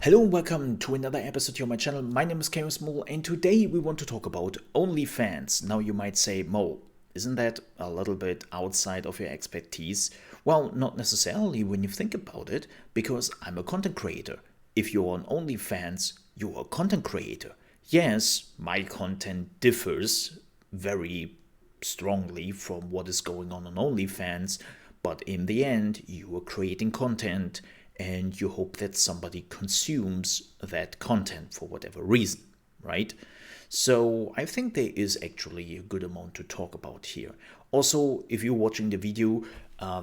Hello and welcome to another episode here on my channel. My name is Chaos Mo and today we want to talk about OnlyFans. Now you might say, Mo, isn't that a little bit outside of your expertise? Well, not necessarily when you think about it, because I'm a content creator. If you're on OnlyFans, you're a content creator. Yes, my content differs very strongly from what is going on OnlyFans, but in the end, you are creating content and you hope that somebody consumes that content for whatever reason, right? So I think there is actually a good amount to talk about here. Also, if you're watching the video,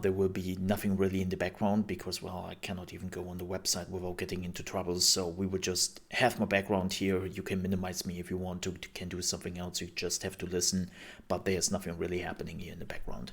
there will be nothing really in the background because, well, I cannot even go on the website without getting into trouble. So we would just have my background here. You can minimize me if you want to. You can do something else. You just have to listen. But there's nothing really happening here in the background.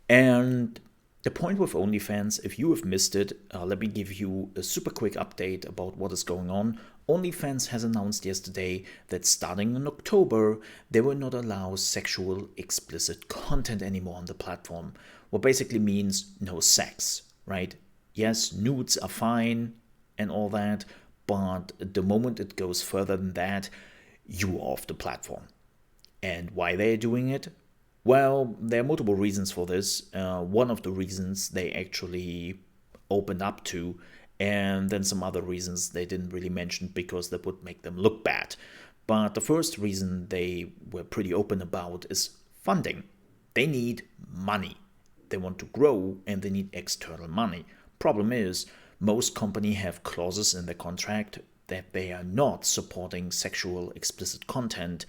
And the point with OnlyFans, if you have missed it, let me give you a super quick update about what is going on. OnlyFans has announced yesterday that starting in October, they will not allow sexual explicit content anymore on the platform. What basically means no sex, right? Yes, nudes are fine and all that, but the moment it goes further than that, you are off the platform. And why they're doing it? Well, there are multiple reasons for this. One of the reasons they actually opened up to, and then some other reasons they didn't really mention because that would make them look bad. But the first reason they were pretty open about is funding. They need money. They want to grow and they need external money. Problem is, most companies have clauses in their contract that they are not supporting sexual explicit content,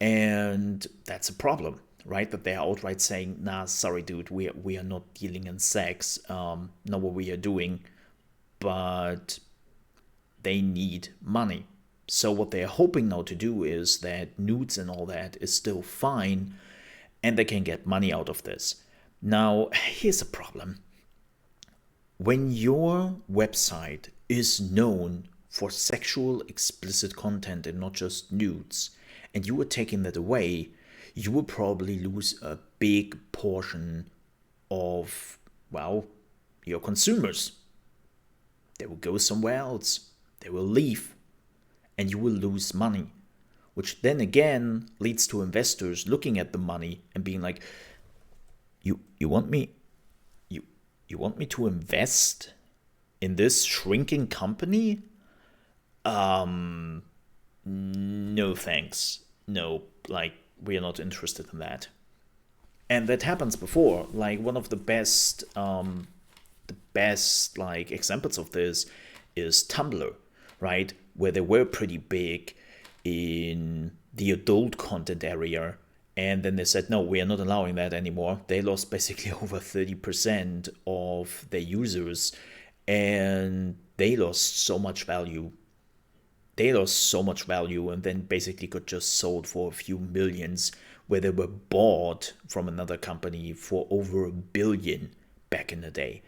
and that's a problem, right? That they're outright saying, nah, sorry, dude, we are not dealing in sex, not what we are doing, but they need money. So what they're hoping now to do is that nudes and all that is still fine, and they can get money out of this. Now, here's a problem. When your website is known for sexual explicit content and not just nudes, and you are taking that away, you will probably lose a big portion of, well, your consumers. They will go somewhere else. They will leave. And you will lose money. Which then again leads to investors looking at the money and being like, you want me you want me to invest in this shrinking company? No thanks. No, like, we are not interested in that. And that happens before. Like, one of the best like examples of this is Tumblr, right? Where they were pretty big in the adult content area, and then they said, no, we are not allowing that anymore. They lost basically over 30% of their users, and they lost so much value. They lost so much value and then basically got just sold for a few millions, where they were bought from another company for over $1 billion back in the day.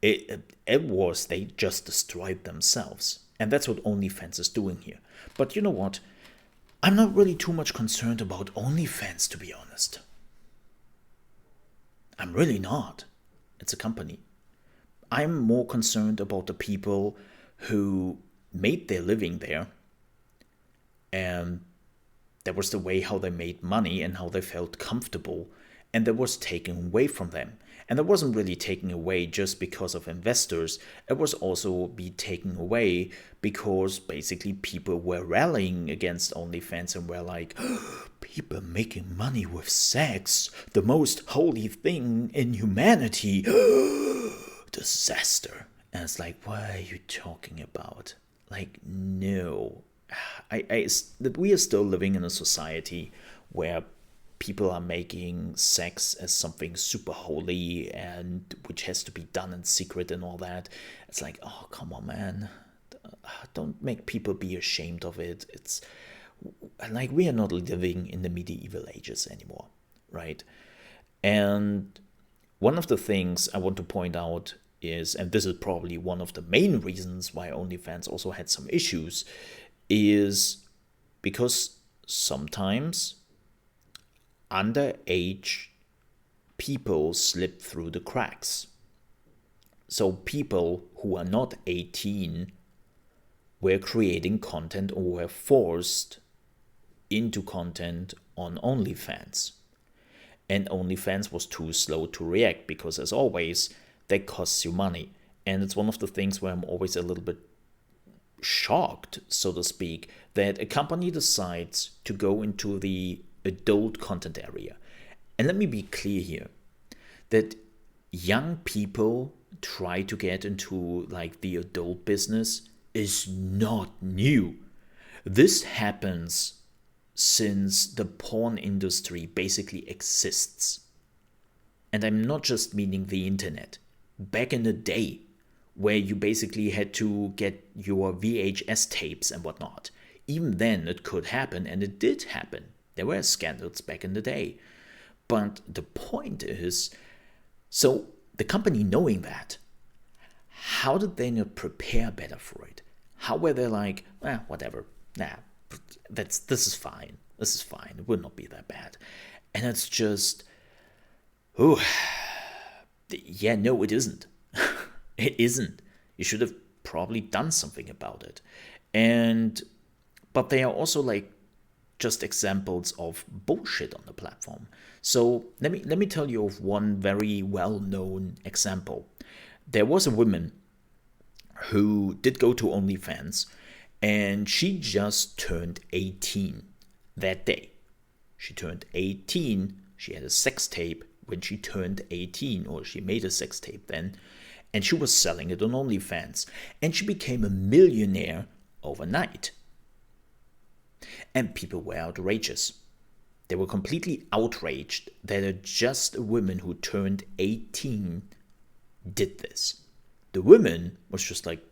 They just destroyed themselves. And that's what OnlyFans is doing here. But you know what? I'm not really too much concerned about OnlyFans, to be honest. I'm really not. It's a company. I'm more concerned about the people who made their living there, and that was the way how they made money and how they felt comfortable, and that was taken away from them. And that wasn't really taken away just because of investors. It was also be taken away because basically people were rallying against OnlyFans and were like, people making money with sex, the most holy thing in humanity. Disaster. And it's like, what are you talking about? Like, no. That we are still living in a society where people are making sex as something super holy and which has to be done in secret and all that. It's like, oh, come on, man. Don't make people be ashamed of it. It's like, we are not living in the medieval ages anymore, right? And one of the things I want to point out is, and this is probably one of the main reasons why OnlyFans also had some issues, is because sometimes underage people slip through the cracks. So people who are not 18 were creating content or were forced into content on OnlyFans. And OnlyFans was too slow to react because, as always, that costs you money. And it's one of the things where I'm always a little bit shocked, so to speak, that a company decides to go into the adult content area. And let me be clear here that young people try to get into like the adult business is not new. This happens since the porn industry basically exists. And I'm not just meaning the internet. Back in the day, where you basically had to get your VHS tapes and whatnot, even then it could happen, and it did happen. There were scandals back in the day. But the point is, so the company knowing that, how did they not prepare better for it? How were they like, whatever, this is fine. This is fine. It will not be that bad. And it's just, yeah, no, it isn't. It isn't. You should have probably done something about it. But they are also like just examples of bullshit on the platform. So let me tell you of one very well-known example. There was a woman who did go to OnlyFans, and she just turned 18 that day. She turned 18. She had a sex tape when she turned 18, or she made a sex tape then, and she was selling it on OnlyFans. And she became a millionaire overnight. And people were outrageous. They were completely outraged that just a woman who turned 18 did this. The woman was just like,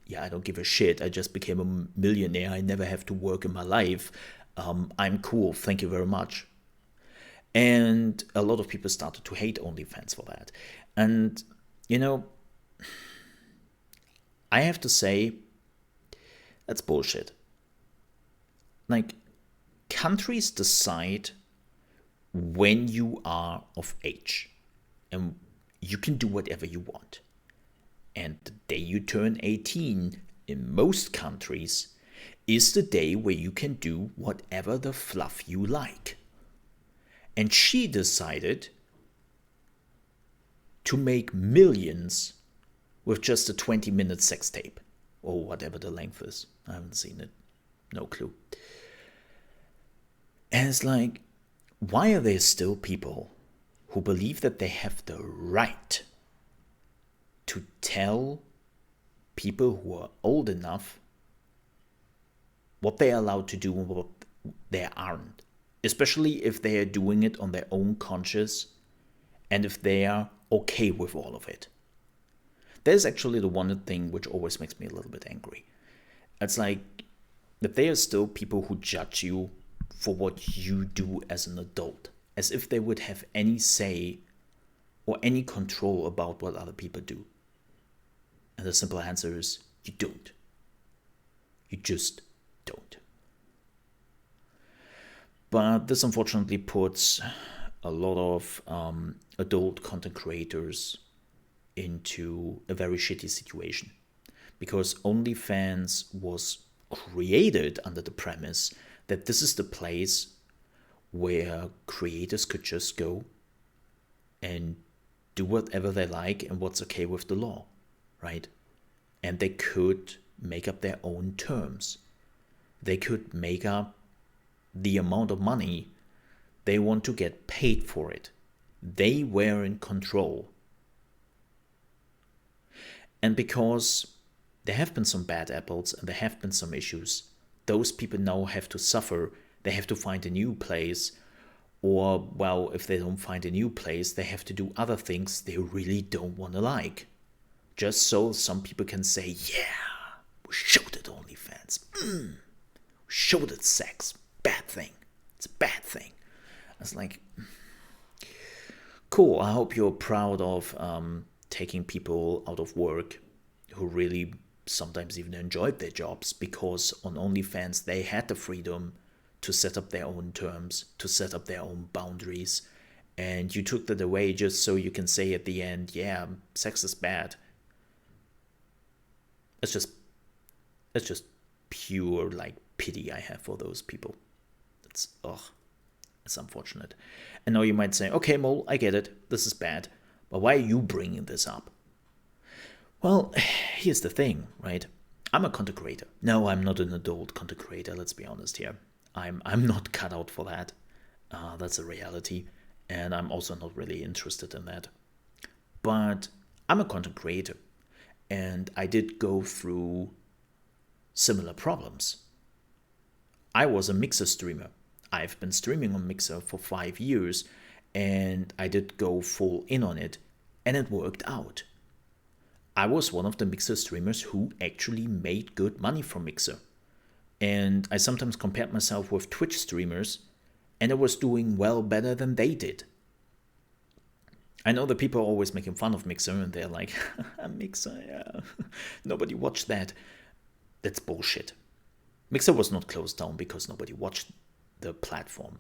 yeah, I don't give a shit. I just became a millionaire. I never have to work in my life. I'm cool. Thank you very much. And a lot of people started to hate OnlyFans for that. And, you know, I have to say, that's bullshit. Like, countries decide when you are of age, and you can do whatever you want. And the day you turn 18 in most countries is the day where you can do whatever the fluff you like. And she decided to make millions with just a 20-minute sex tape, or whatever the length is. I haven't seen it. No clue. And it's like, why are there still people who believe that they have the right to tell people who are old enough what they are allowed to do and what they aren't? Especially if they are doing it on their own conscience and if they are okay with all of it. That is actually the one thing which always makes me a little bit angry. It's like that there are still people who judge you for what you do as an adult, as if they would have any say or any control about what other people do. And the simple answer is, you don't. You just don't. But this unfortunately puts a lot of adult content creators into a very shitty situation. Because OnlyFans was created under the premise that this is the place where creators could just go and do whatever they like and what's okay with the law, right? And they could make up their own terms. They could make up the amount of money they want to get paid for it. They were in control. And because there have been some bad apples and there have been some issues, those people now have to suffer. They have to find a new place. Or, well, if they don't find a new place, they have to do other things they really don't want to like. Just so some people can say, yeah, we showed it OnlyFans. We showed it sex. Bad thing. It's a bad thing. It's like, cool. I hope you're proud of taking people out of work who really sometimes even enjoyed their jobs, because on OnlyFans they had the freedom to set up their own terms, to set up their own boundaries, and you took that away just so you can say at the end, yeah, sex is bad. It's just, It's just pure like pity I have for those people. It's unfortunate. And now you might say, okay, Mole, I get it. This is bad. But why are you bringing this up? Well, here's the thing, right? I'm a content creator. No, I'm not an adult content creator. Let's be honest here. I'm not cut out for that. That's a reality. And I'm also not really interested in that. But I'm a content creator. And I did go through similar problems. I was a Mixer streamer. I've been streaming on Mixer for 5 years, and I did go full in on it, and it worked out. I was one of the Mixer streamers who actually made good money from Mixer. And I sometimes compared myself with Twitch streamers, and I was doing well better than they did. I know that people are always making fun of Mixer, and they're like, Mixer, yeah, nobody watched that. That's bullshit. Mixer was not closed down because nobody watched the platform.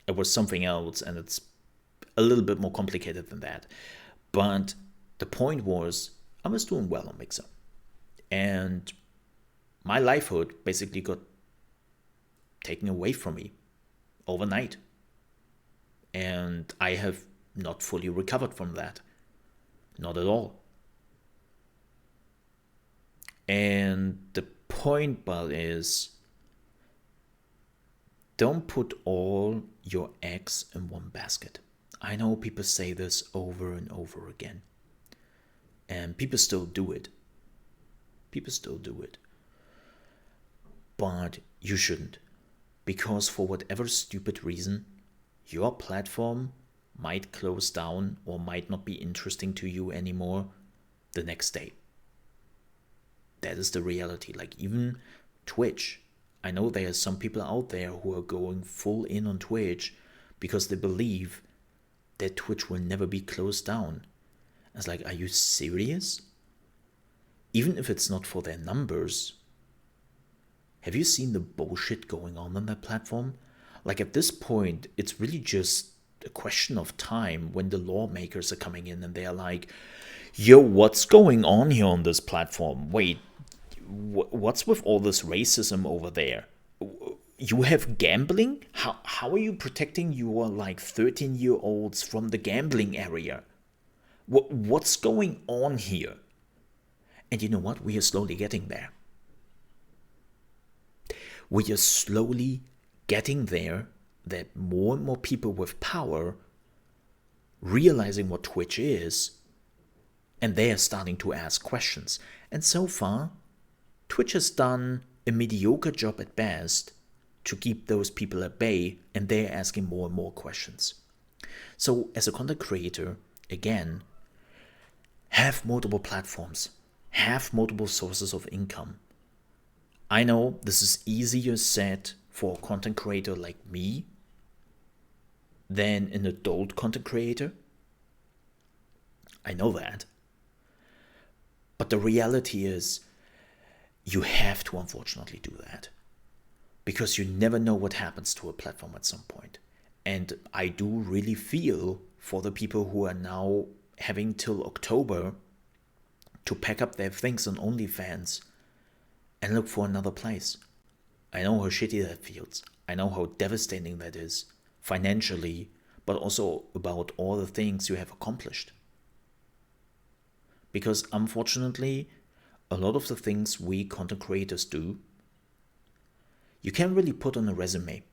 It was something else, and it's a little bit more complicated than that. But the point was, I was doing well on Mixer. And my livelihood basically got taken away from me overnight. And I have not fully recovered from that. Not at all. And the point, Bal, is don't put all your eggs in one basket. I know people say this over and over again. And people still do it. People still do it. But you shouldn't. Because for whatever stupid reason, your platform might close down or might not be interesting to you anymore the next day. That is the reality. Like even Twitch. I know there are some people out there who are going full in on Twitch because they believe that Twitch will never be closed down. It's like, are you serious? Even if it's not for their numbers. Have you seen the bullshit going on that platform? Like at this point, it's really just a question of time when the lawmakers are coming in and they are like, yo, what's going on here on this platform? Wait, what's with all this racism over there? You have gambling? How are you protecting your like 13-year-olds from the gambling area? What's going on here? And you know what? We are slowly getting there. We are slowly getting there, that more and more people with power realizing what Twitch is, and they are starting to ask questions. And so far, Twitch has done a mediocre job at best to keep those people at bay, and they're asking more and more questions. So as a content creator, again, have multiple platforms, have multiple sources of income. I know this is easier said for a content creator like me than an adult content creator. I know that. But the reality is, you have to unfortunately do that. Because you never know what happens to a platform at some point. And I do really feel for the people who are now having till October to pack up their things on OnlyFans and look for another place. I know how shitty that feels. I know how devastating that is financially, but also about all the things you have accomplished. Because unfortunately, a lot of the things we content creators do, you can't really put on a resume.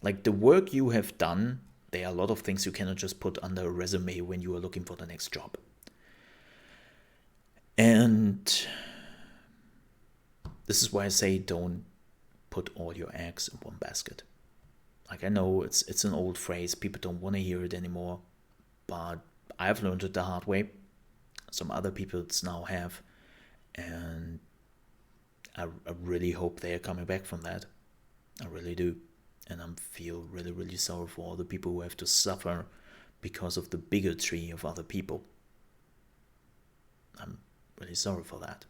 Like the work you have done, there are a lot of things you cannot just put under a resume when you are looking for the next job. And this is why I say don't put all your eggs in one basket. Like I know it's an old phrase, people don't want to hear it anymore, but I've learned it the hard way. Some other people now have, and I really hope they are coming back from that. I really do. And I feel really, really sorry for all the people who have to suffer because of the bigotry of other people. I'm really sorry for that.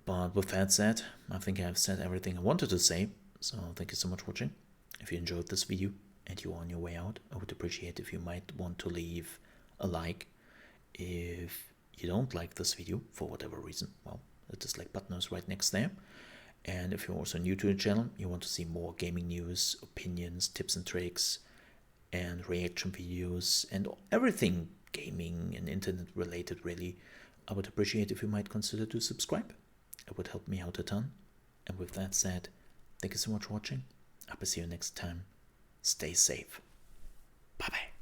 But with that said, I think I've said everything I wanted to say. So thank you so much for watching. If you enjoyed this video and you're on your way out, I would appreciate if you might want to leave a like. If you don't like this video for whatever reason, well, The dislike button is right next there. And if you're also new to the channel, you want to see more gaming news, opinions, tips and tricks, and reaction videos, and everything gaming and internet related really, I would appreciate if you might consider to subscribe. It would help me out a ton. And with that said, thank you so much for watching. I will see you next time. Stay safe. Bye bye.